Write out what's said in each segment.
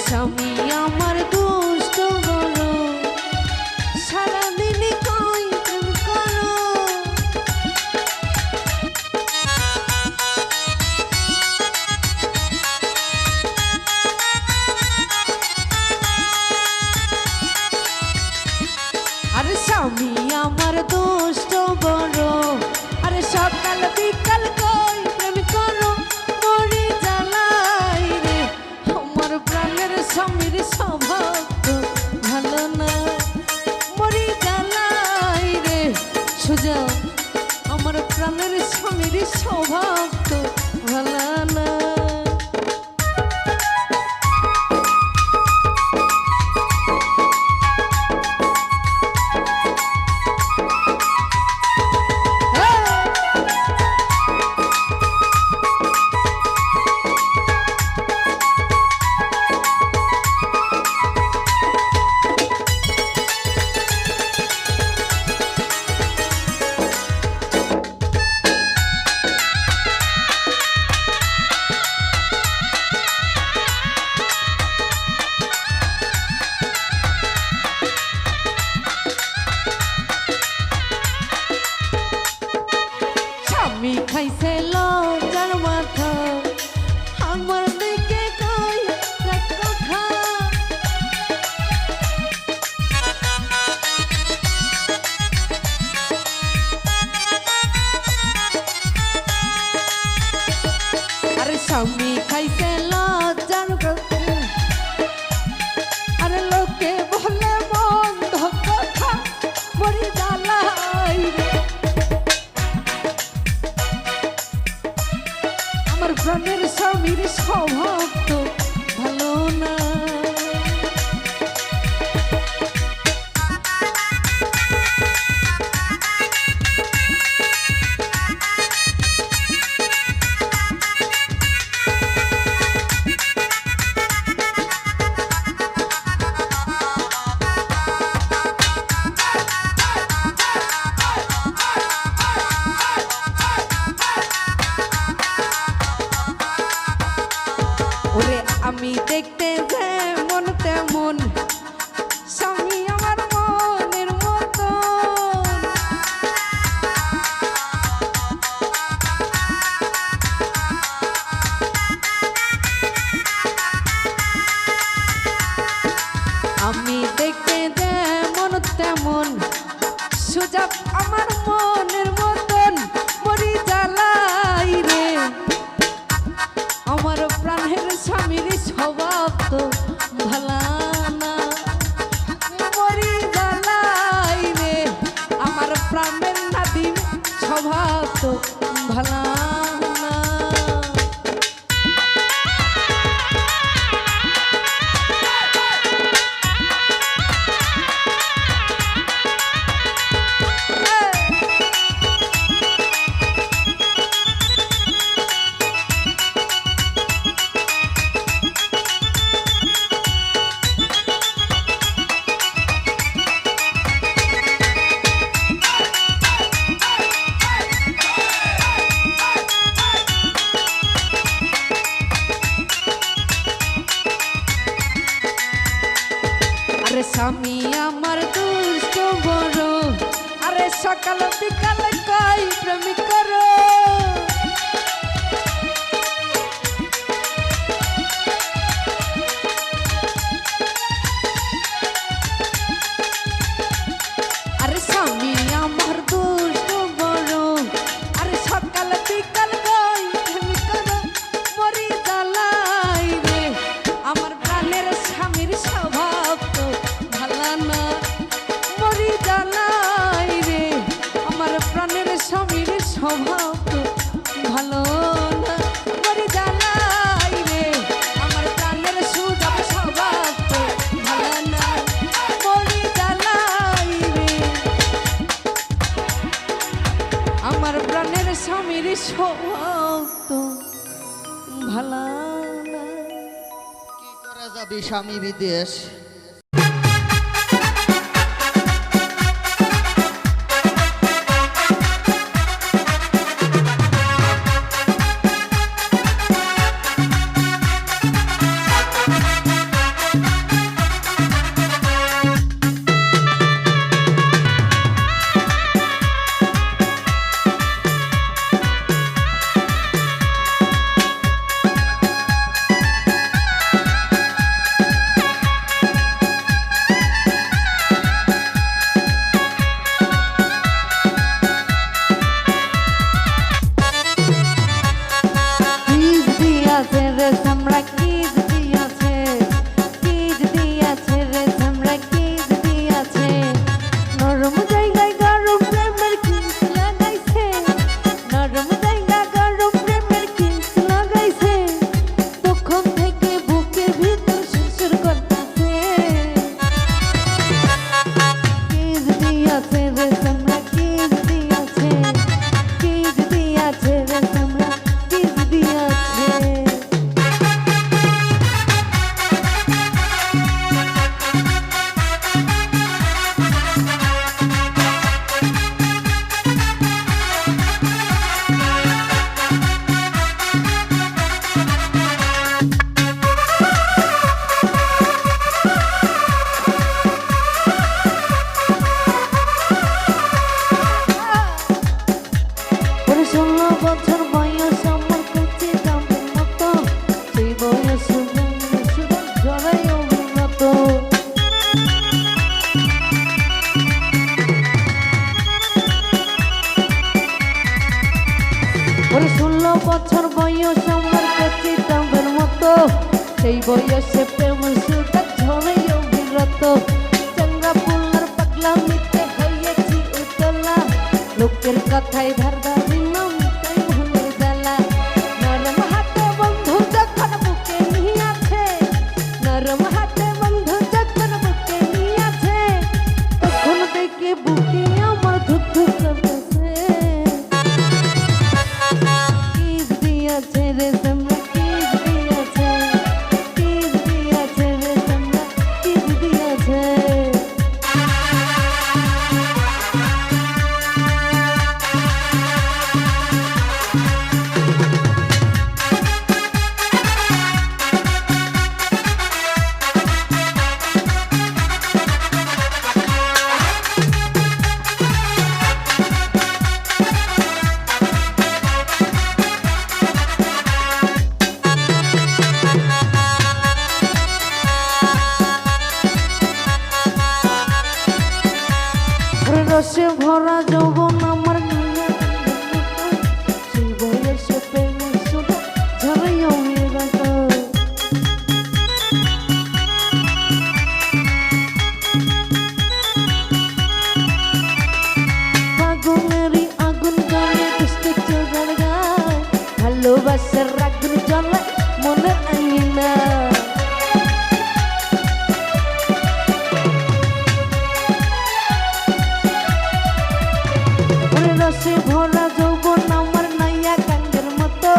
স্বামী আমার দুষ্ট বড়, সারাদিন কই প্রেম করো। আরে স্বামী আমার দুষ্ট বড়, আরে সকাল বিকাল কই প্রেম করো। মরি জ্বালাই রে, আমার প্রাণের স্বামীর স্বভাব তো ভালো না। মরি জ্বালাই রে সুজা, আমার প্রাণের স্বামীর স্বভাব তো ভালো না। স্বামী খাইছে লজ্জার মাথা, আমার দিকে কই এক কথা। আরে স্বামী খাইছে লজ্জার কথা, আরে লোকে বলে মন্দ কথা। মরি জ্বালাই রে, আমার প্রাণের স্বামীর স্বভাব তো ভালো না। ওরে আমি দেখতে যেমন তেমন, স্বামী আমার মনের মতন। আমি দেখতে যেমন তেমন, সোজা আমার মনের মতন। মরি জ্বালাই রে, আমার প্রাণের স্বামীর স্বভাব তো ভালো না। মরি জ্বালাই রে, আমার প্রাণের নাদিম স্বভাব তো ভালো না। আরে স্বামী আমার দুষ্ট বড়, আরে সকাল বিকাল কই প্রেম করো। আরে স্বামী আমার দুষ্ট বড়, আরে সকাল বিকাল কই প্রেম করো। মরি জ্বালাই রে, আমার প্রাণের স্বামীর স্বভাব তো ভালো না। মরি জ্বালাই রে, আমার প্রাণের স্বামীর স্বভাব তো ভালো না। মরি জ্বালাই রে, আমার প্রাণের সুযোগ স্বভাব তো ভালো না। মরি জ্বালাই রে, আমার প্রাণের স্বামীর স্বভাব তো ভালো না। কি করা যাবে স্বামী বিদেশ। বয়স আমার কচি ডাবের মতো, সেই বয়সে প্রেম সুতা ঝরে অবিরত। চাঙ্গা পুলার পাগলামিতে হয়েছি উতলা, লোকের কথায় ধার ধারি নামটাই মনের জ্বালা। নরম হাতে বন্ধু যখন বুকে নিয়েছে, নরম হাতে বন্ধু যখন বুকে নিয়েছে, তখন থেকে বুকে আমার ধুক ধুক করতেছে। কিস দিয়েছে রে তোমরা, কিস দিয়েছে, কিস দিয়েছে রে তোমরা, কিস দিয়েছে। রসে ভরা যৌবন আমার গায়ে, সেই বয়সে প্রেম সুতা ঝরে অবিরত। ফাগুনেরই আগুন জ্বলে দুষ্ট চোখের গায়ে, ভালোবাসার আগুন জ্বলে মনের আঙিনা। রসে ভরা যৌবন আমার নাইয়া কাঙ্গের মতো,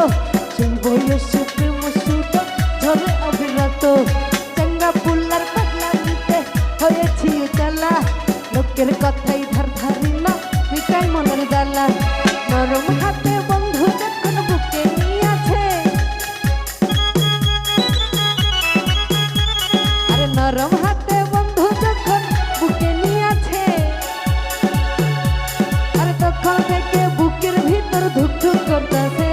সেই বয়সে প্রেম সুতো ঝরে অবিরত। চাঙ্গা পুলার পাগলামিতে হয়েছি উতলা, লোকের কথাই ধার ধারি না মিটাই মনের জ্বালা। নরম হাতে বন্ধু যখন বুকে নিয়েছে, আরে নরম হাতে বন্ধু যখন বুকে নিয়েছে, আরে তখন থেকে বুকের ভিতর ধুক ধুক করতেছে।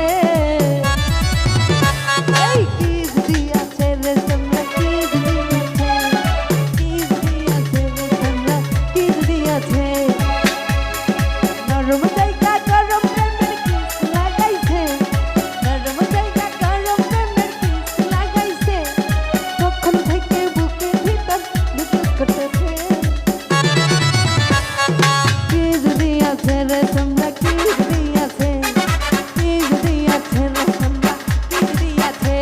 এই কিস দিয়েছে রে তোমরা, কিস দিয়েছে, কিস দিয়েছে রে তোমরা, কিস দিয়েছে। নরম জায়গা গরম প্রেমের কিস লাগাইছে, নরম জায়গা গরম প্রেমের কিস লাগাইছে, তখন থেকে বুকের ভিতর ধুক ধুক করতেছে। কিস দিয়েছে রে তোমরা, কিস দিয়েছে, কিস দিয়েছে রে তোমরা, কিস দিয়েছে।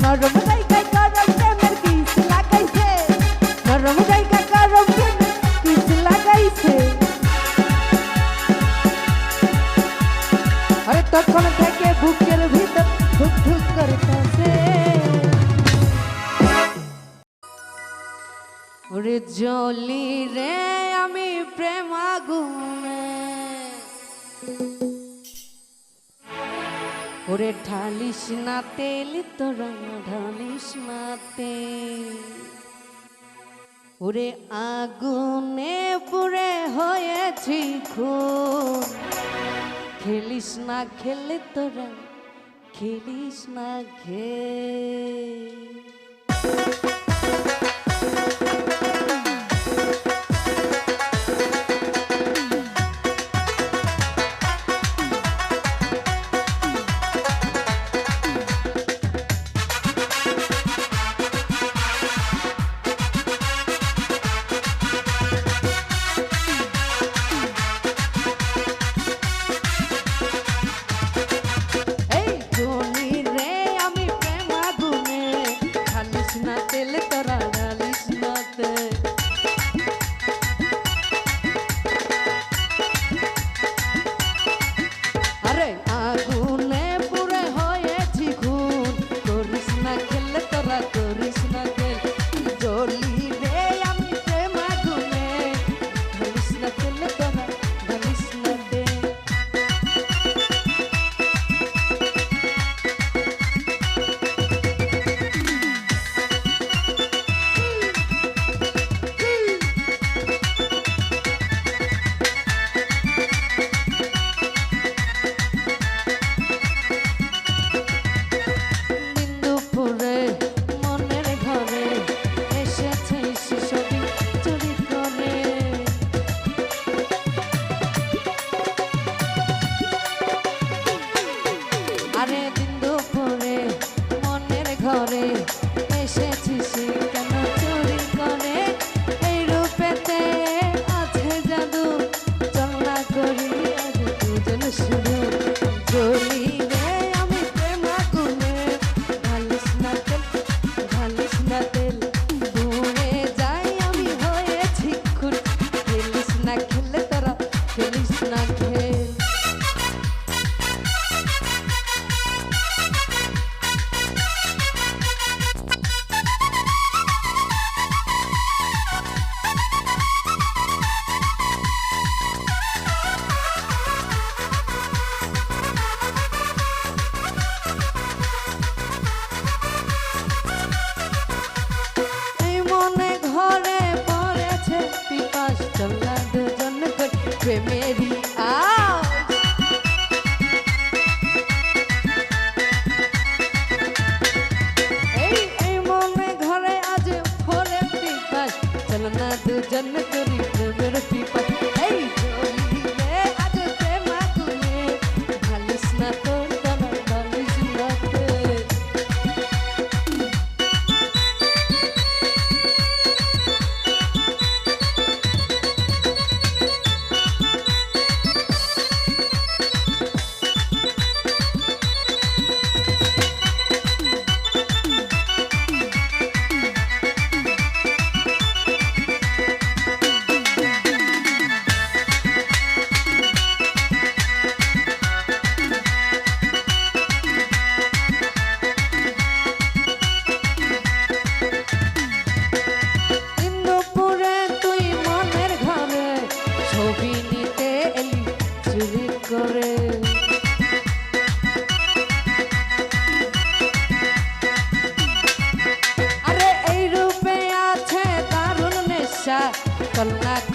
নরম জায়গায় গরম প্রেমের কিস লাগাইছে, নরম জায়গায় গরম প্রেমের কিস লাগাইছে। আরে তখন থেকে বুকের ভিতর ধুক ধুক করতেছে। ওরে জলি রে আমি প্রেম আগুনে, ওরে ঢালিস না তেল তোরা, ঢালিস না তেল। ওরে আগুনে পুড়ে হয়েছি খুন, খেলিস না খেলে তোরা, খেলিস না ঘে। এই জনি রে আমি প্রেম আগুনে, ঢালিস না তেল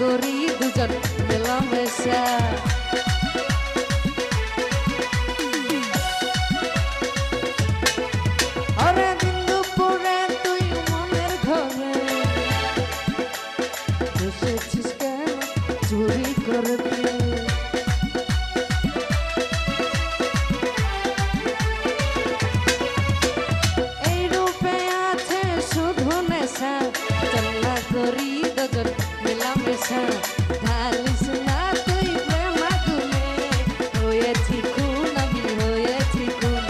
করি দুজন মেলামেশা। আরে দিন দুপুরে তুই মনের ঘরে বসেছিস কেন চুরি করতে? এই রূপে আছে শুধু নেশা, চল্লা করি দুজন মেলামেশা। ঢালিস না তুই প্রেম আগুনে, হয়েছি খুন আমি হয়েছি খুন।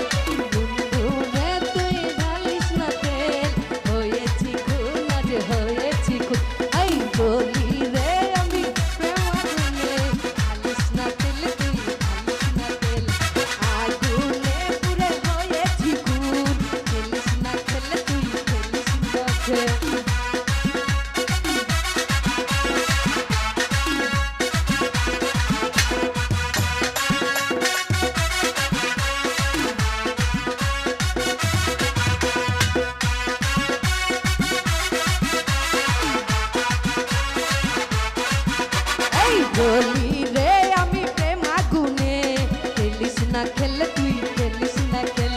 বন্ধু রে তুই ঢালিস না তেল, হয়েছি খুন আজ হয়েছি খুন। এই বলি রে আমি প্রেম আগুনে, ঢালিস না তেল তুই ঢালিস না তেল। আগুনে পুড়ে হয়েছি খুন, খেলিস না খেলে তুই খেলিস না খেল। এই বলি রে আমি প্রেম আগুনে, খেলিস না খেলে তুই খেলিস না খেল।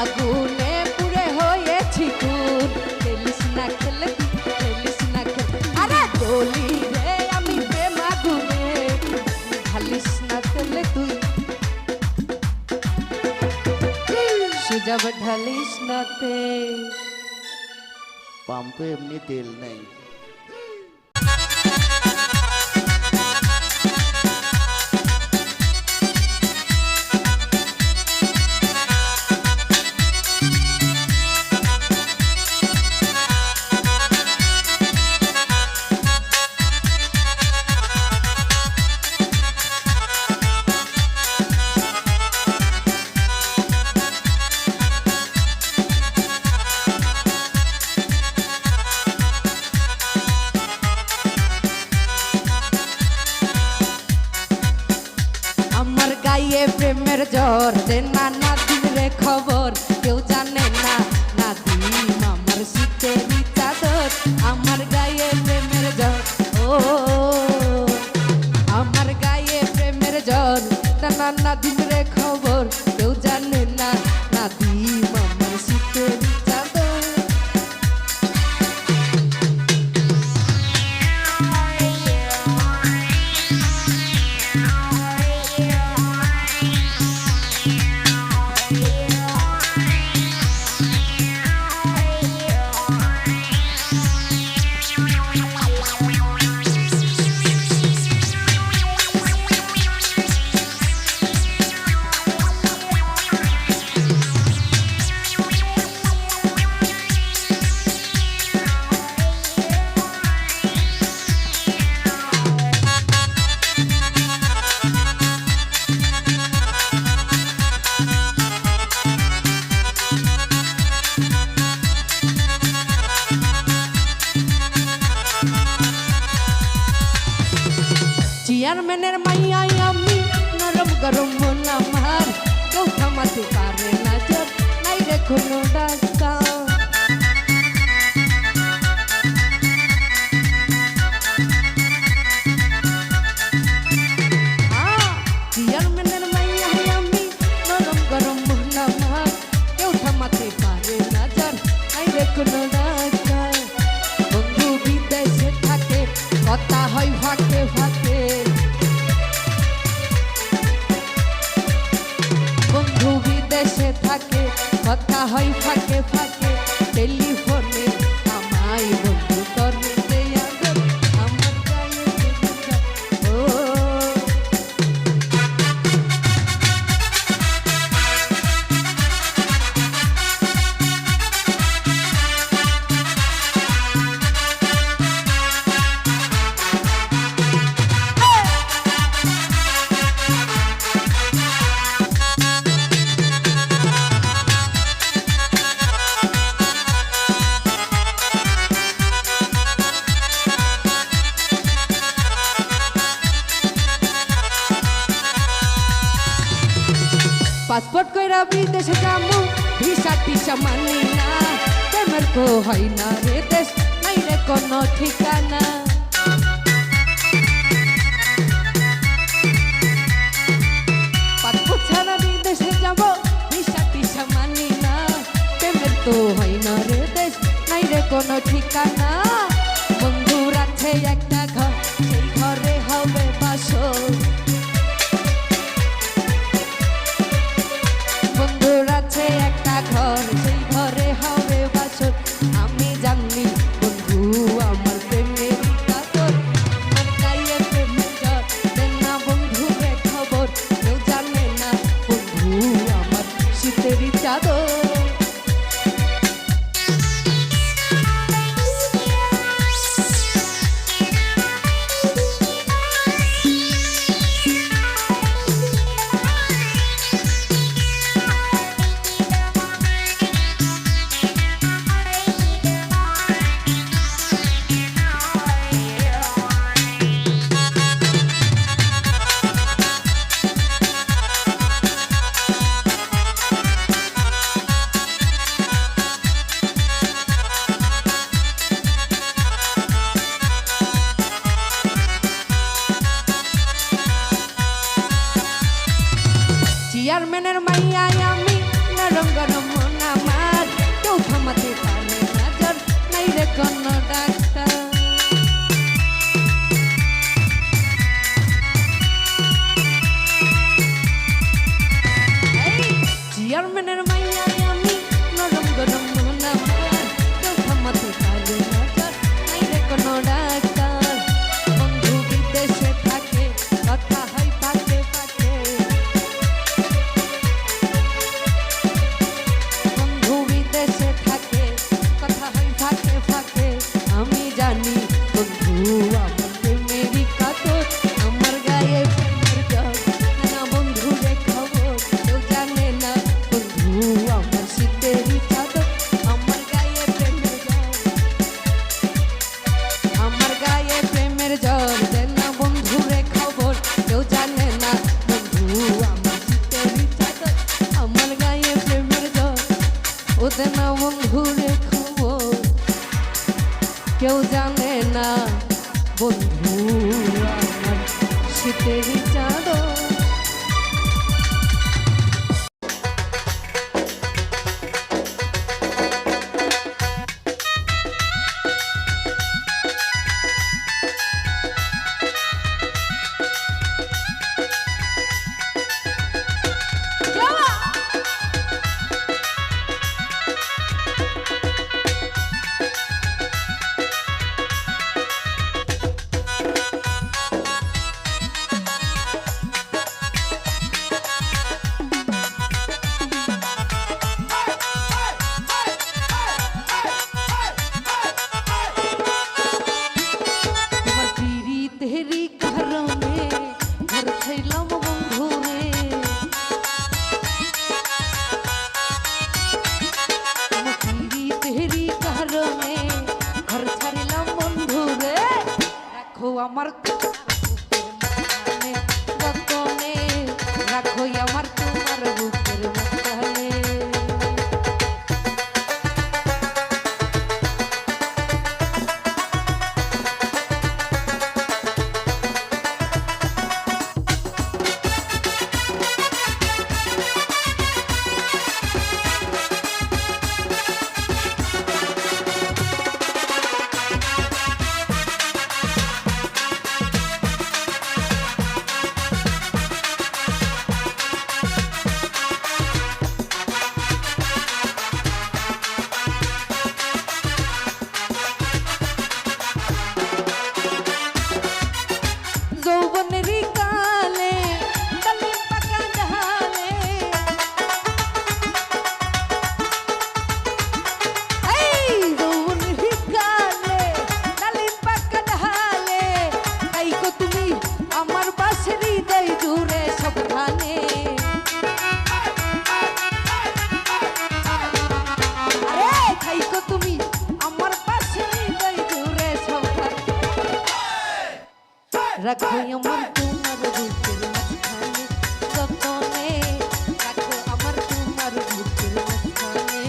আগুনে পুড়ে হয়েছি খুন, খেলিস না খেলে তুই খেলিস না খেল। আরে বলি রে আমি প্রেম আগুনে, ঢালিস না খেলে তুই সুজাব ঢালিস না তে। পাম্পে এমনি তেল নেই। আমার গায়ে প্রেমের জ্বর, দে না না দিন রে খবর, কেউ জানে না না দিন আমার শীতেরই চাদর। আমার গায়ে প্রেমের জ্বর, ও আমার গায়ে প্রেমের জ্বর, দে না না দিন রে খবর, কেউ জানে না না দিন আমার শীতেরই চাদর। চেয়ারম্যানের মাইয়াই আমি, নরম গরম মন আমার, কেউ থামাতে পারে না জোর, নাই রে কোনো ডাক্তার। চেয়ারম্যানের মাইয়াই আমি, নরম গরম মন আমার, কেউ থামাতে পারে না জোর, নাই রে কোনো ডাক্তার। বন্ধু বিদেশে থাকে, কথা হয় ফাঁকে ফাঁকে, বন্ধু বিদেশে থাকে, কথা হয় ফাঁকে ফাঁকে। টেলিফোনে আমায় বন্ধু করে দে আদর, আমার গায়ে ও পাসপোর্ট কইরা বিদেশে যামু, ভিসা টিসা মানি না, প্রেমের কো হয় না রে দেশ, নাই রে কোনো ঠিকানা। মতো হয় না রে দেশ, নাই রে কোনো ঠিকানা। বন্ধুর আছে একটা ঘর, সেই ঘরে হবে বাসর। বন্ধুর আছে একটা ঘর, সেই ঘরে হবে বাসর। আমি জানি বন্ধু আমার প্রেমের কাতর, আমার গায়ে প্রেমের জ্বর, দেন না বন্ধু রে খবর। কেউ জানে না বন্ধু আমার শীতেরই চাদর। চেয়ারম্যানের মাইয়াই আমি, নরম গরম মন আমার, কেউ থামাতে পারে না জ্বর, নাই রে কোনো ডাক্তার। চেয়ারম্যানের মাইয়াই আমি, নরম গরম মন আমার, কেউ থামাতে পারে না জ্বর, নাই রে কোনো ডাক্তার। বন্ধু বিদেশে থাকে, কথা হয় পাকে পাকে। বন্ধু বিদেশে থাকে, কথা হয় ফাঁকে ফাঁকে। আমি জানি বন্ধু আমার প্রেমেরই কাতর, আমার গায়ে প্রেমের জ্বর, না বন্ধু রে খবর। কেউ জানে না বন্ধু আমার শীতেরই চাদর। আমার গায়ে প্রেমের জ্বর, আমার গায়ে প্রেমের জ্বর, দেন না বন্ধু রে খবর। কেউ জানে না বন্ধু আমার শীতেরই চাদর। আমার গায়ে প্রেমের জ্বর, ও দেন না বন্ধু রে খবর। কেউ জানে না বন্ধু আমার শীতেরই চাদর। তোমার পিরিতেরই কারণে ঘর ছাইলাম বন্ধু রে। তোমার পিরিতেরই কারণে ঘর ছাড়িলাম বন্ধু রে। রাখো আমার যতনে, রাখো আমার তোমার বুকের মাঝখানে। যৌবনেরই কালে ডালিম পাকা ডালে, এই যৌবনেরই কালে ডালিম পাকা ডালে। তাই গো তুমি আমার বাসের হৃদয় জুড়ে সবখানে। আরে তাই গো তুমি আমার বাসের হৃদয় জুড়ে সবখানে। রাখো আমার তোমার বুকের মাঝখানে যতনে, রাখো আমার তোমার বুকের মাঝখানে।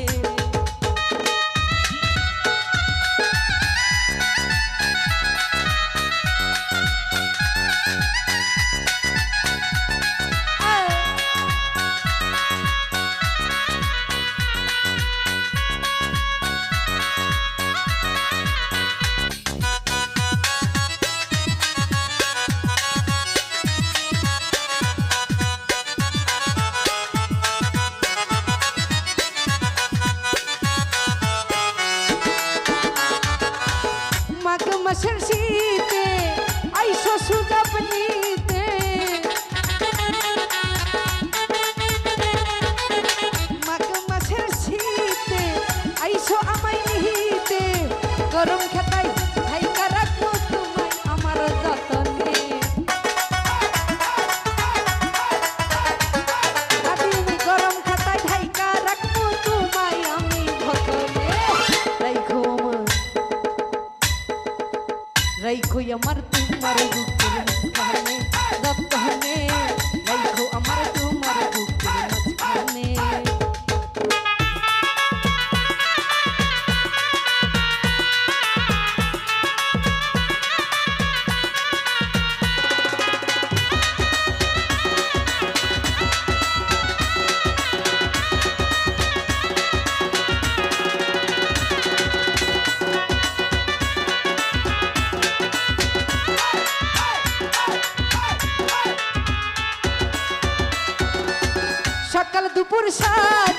রাখো আমার তোমার বুকের মাঝখানে যতনে রাখো আমার তোমার বুকের মাঝখানে সকাল দুপুর সাজ